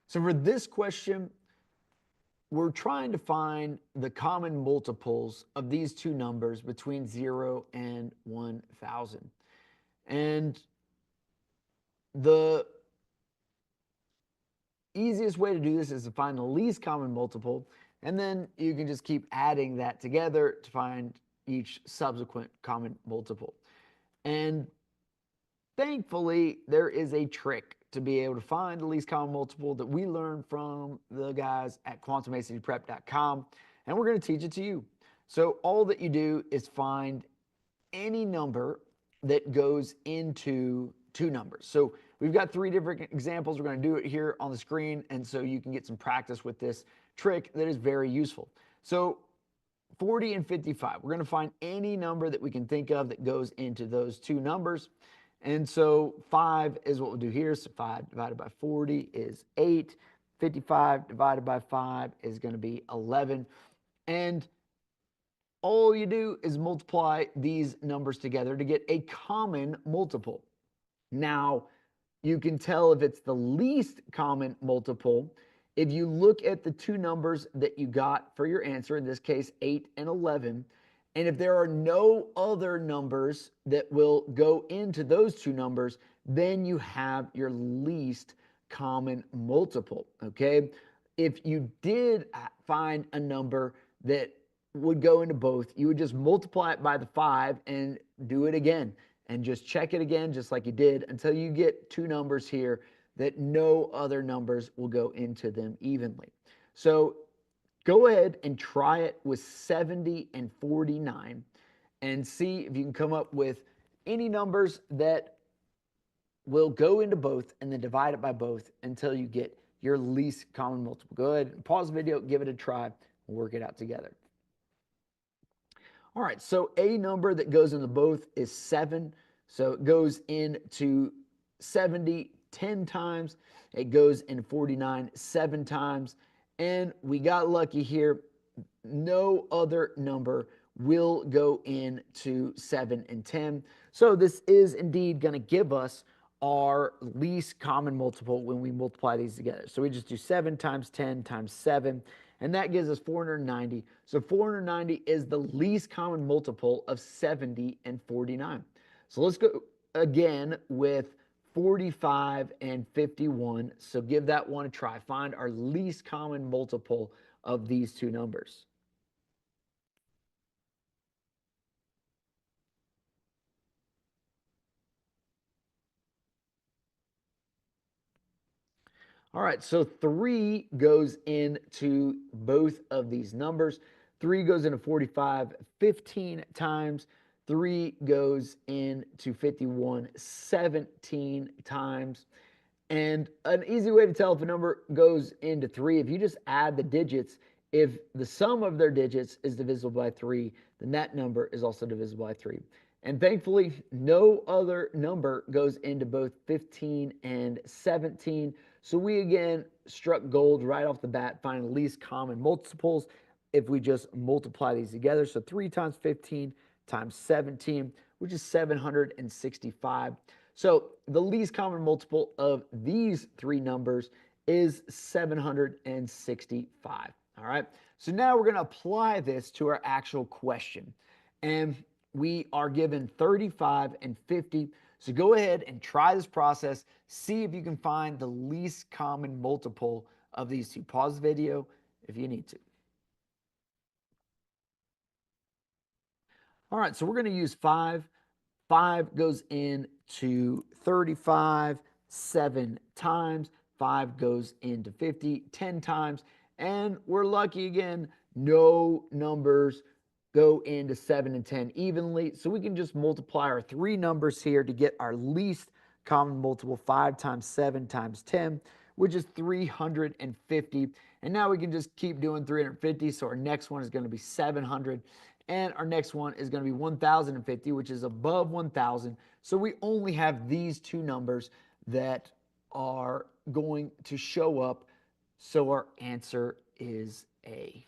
So for this question, we're trying to find the common multiples of these two numbers between 0 and 1,000. And the easiest way to do this is to find the least common multiple, and then you can just keep adding that together to find each subsequent common multiple. And thankfully, there is a trick to be able to find the least common multiple that we learned from the guys at quantumacprep.com, and we're going to teach it to you. So all that you do is find any number that goes into two numbers. So we've got three different examples. We're going to do it here on the screen, and so you can get some practice with this trick that is very useful. So 40 and 55, we're going to find any number that we can think of that goes into those two numbers. And so 5 is what we'll do here. So 5 divided by 40 is 8. 55 divided by 5 is going to be 11. And all you do is multiply these numbers together to get a common multiple. Now, you can tell if it's the least common multiple if you look at the two numbers that you got for your answer, in this case 8 and 11, and if there are no other numbers that will go into those two numbers, then you have your least common multiple, okay? If you did find a number that would go into both, you would just multiply it by the 5 and do it again, and just check it again just like you did until you get two numbers here that no other numbers will go into them evenly. So go ahead and try it with 70 and 49 and see if you can come up with any numbers that will go into both and then divide it by both until you get your least common multiple. Go ahead and pause the video, give it a try, we'll work it out together. All right, so a number that goes into both is 7. So it goes into 70 10 times. It goes into 49 7 times. And we got lucky here. No other number will go into 7 and 10. So this is indeed going to give us our least common multiple when we multiply these together. So we just do 7 times 10 times 7, and that gives us 490. So 490 is the least common multiple of 70 and 49. So let's go again with 45 and 51. So give that one a try. Find our least common multiple of these two numbers. All right, so 3 goes into both of these numbers. 3 goes into 45 15 times. 3 goes into 51 17 times. And an easy way to tell if a number goes into 3, if you just add the digits, if the sum of their digits is divisible by 3, then that number is also divisible by 3. And thankfully, no other number goes into both 15 and 17. So we again struck gold right off the bat, finding the least common multiples if we just multiply these together. So 3 times 15 times 17, which is 765. So the least common multiple of these three numbers is 765. All right. So now we're going to apply this to our actual question. And we are given 35 and 50. So go ahead and try this process. See if you can find the least common multiple of these two. Pause the video if you need to. All right. So we're going to use 5. 5 goes into 35 7 times. 5 goes into 50 10 times. And we're lucky again, no numbers go into 7 and 10 evenly. So we can just multiply our three numbers here to get our least common multiple. 5 times 7 times 10, which is 350. And now we can just keep doing 350. So our next one is going to be 700. And our next one is going to be 1050, which is above 1000. So we only have these two numbers that are going to show up. So our answer is A.